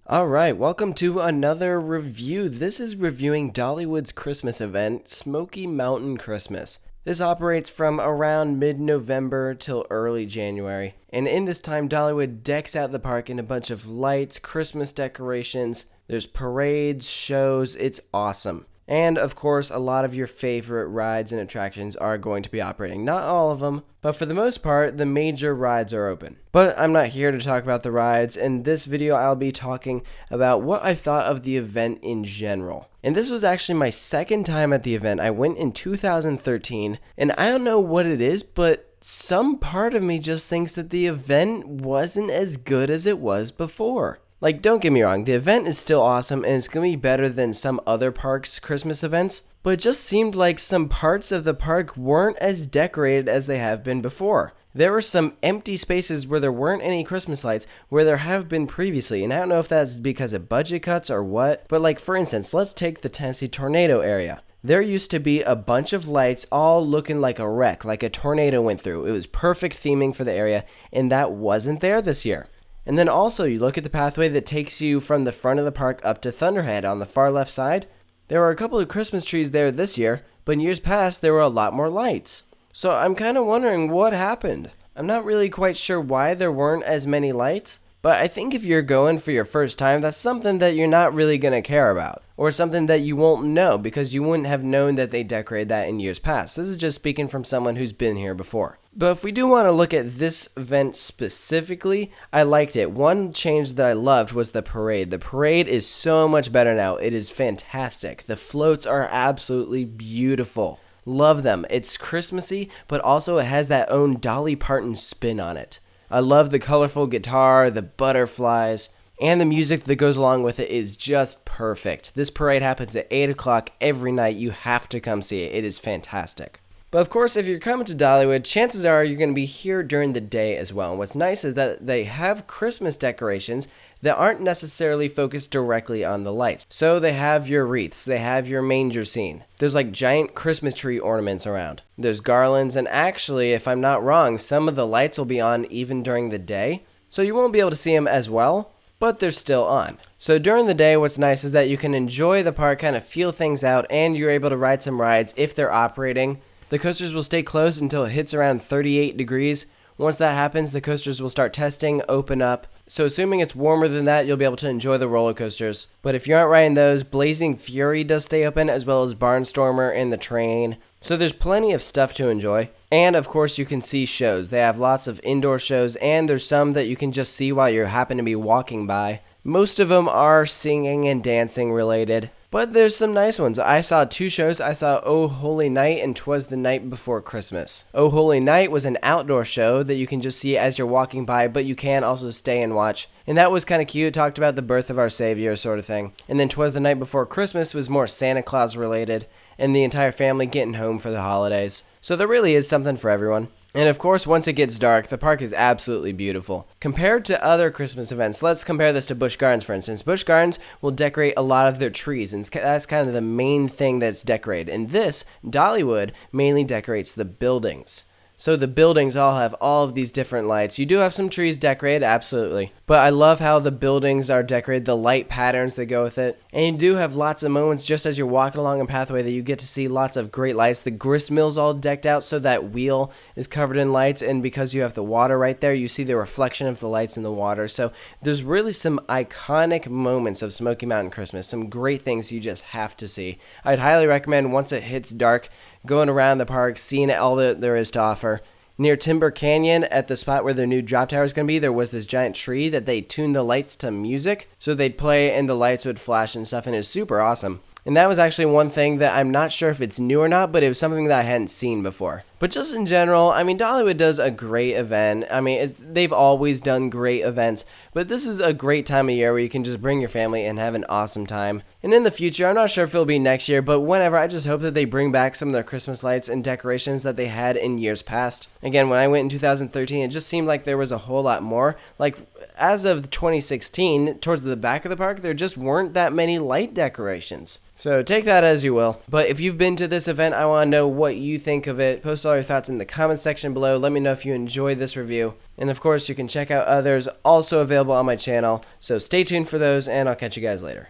Alright, welcome to another review. This is reviewing Dollywood's Christmas event, Smoky Mountain Christmas. This operates from around mid-November till early January. And in this time, Dollywood decks out the park in a bunch of lights, Christmas decorations, there's parades, shows, it's awesome. And of course, a lot of your favorite rides and attractions are going to be operating. Not all of them, but for the most part, the major rides are open. But I'm not here to talk about the rides. In this video, I'll be talking about what I thought of the event in general. And this was actually my second time at the event. I went in 2013, and I don't know what it is, but some part of me just thinks that the event wasn't as good as it was before. Like, don't get me wrong, the event is still awesome and it's going to be better than some other parks' Christmas events, but it just seemed like some parts of the park weren't as decorated as they have been before. There were some empty spaces where there weren't any Christmas lights where there have been previously, and I don't know if that's because of budget cuts or what, but like for instance, let's take the Tennessee tornado area. There used to be a bunch of lights all looking like a wreck, like a tornado went through. It was perfect theming for the area, and that wasn't there this year. And then also, you look at the pathway that takes you from the front of the park up to Thunderhead on the far left side. There were a couple of Christmas trees there this year, but in years past, there were a lot more lights. So I'm kind of wondering what happened. I'm not really quite sure why there weren't as many lights, but I think if you're going for your first time, that's something that you're not really going to care about. Or something that you won't know because you wouldn't have known that they decorated that in years past. This is just speaking from someone who's been here before. But if we do want to look at this event specifically, I liked it. One change that I loved was the parade. The parade is so much better now. It is fantastic. The floats are absolutely beautiful. Love them. It's Christmassy, but also it has that own Dolly Parton spin on it. I love the colorful guitar, the butterflies, and the music that goes along with it is just perfect. This parade happens at 8 o'clock every night. You have to come see it. It is fantastic. But of course, if you're coming to Dollywood, chances are you're going to be here during the day as well. And what's nice is that they have Christmas decorations that aren't necessarily focused directly on the lights. So they have your wreaths, they have your manger scene. There's like giant Christmas tree ornaments around. There's garlands, and actually, if I'm not wrong, some of the lights will be on even during the day. So you won't be able to see them as well, but they're still on. So during the day, what's nice is that you can enjoy the park, kind of feel things out, and you're able to ride some rides if they're operating. The coasters will stay closed until it hits around 38 degrees. Once that happens, the coasters will start testing, open up. So assuming it's warmer than that, you'll be able to enjoy the roller coasters. But if you aren't riding those, Blazing Fury does stay open, as well as Barnstormer and the train. So there's plenty of stuff to enjoy. And of course, you can see shows. They have lots of indoor shows, and there's some that you can just see while you happen to be walking by. Most of them are singing and dancing related. But there's some nice ones. I saw two shows. I saw Oh Holy Night and 'Twas the Night Before Christmas. Oh Holy Night was an outdoor show that you can just see as you're walking by, but you can also stay and watch. And that was kind of cute. It talked about the birth of our Savior sort of thing. And then 'Twas the Night Before Christmas was more Santa Claus related and the entire family getting home for the holidays. So there really is something for everyone. And of course, once it gets dark, the park is absolutely beautiful. Compared to other Christmas events, let's compare this to Busch Gardens, for instance. Busch Gardens will decorate a lot of their trees, and that's kind of the main thing that's decorated. And this, Dollywood, mainly decorates the buildings. So the buildings all have all of these different lights. You do have some trees decorated, absolutely. But I love how the buildings are decorated, the light patterns that go with it. And you do have lots of moments just as you're walking along a pathway that you get to see lots of great lights. The grist mill's all decked out so that wheel is covered in lights. And because you have the water right there, you see the reflection of the lights in the water. So there's really some iconic moments of Smoky Mountain Christmas. Some great things you just have to see. I'd highly recommend once it hits dark, going around the park, seeing all that there is to offer. Near Timber Canyon, at the spot where their new drop tower is going to be, there was this giant tree that they tuned the lights to music. So they'd play and the lights would flash and stuff, and it was super awesome. And that was actually one thing that I'm not sure if it's new or not, but it was something that I hadn't seen before. But just in general, I mean, Dollywood does a great event. I mean, they've always done great events, but this is a great time of year where you can just bring your family and have an awesome time. And in the future, I'm not sure if it'll be next year, but whenever, I just hope that they bring back some of their Christmas lights and decorations that they had in years past. Again, when I went in 2013, it just seemed like there was a whole lot more. Like, as of 2016, towards the back of the park, there just weren't that many light decorations. So take that as you will. But if you've been to this event, I want to know what you think of it. Post course, all your thoughts in the comment section below. Let me know if you enjoyed this review. And of course, you can check out others also available on my channel. So stay tuned for those, and I'll catch you guys later.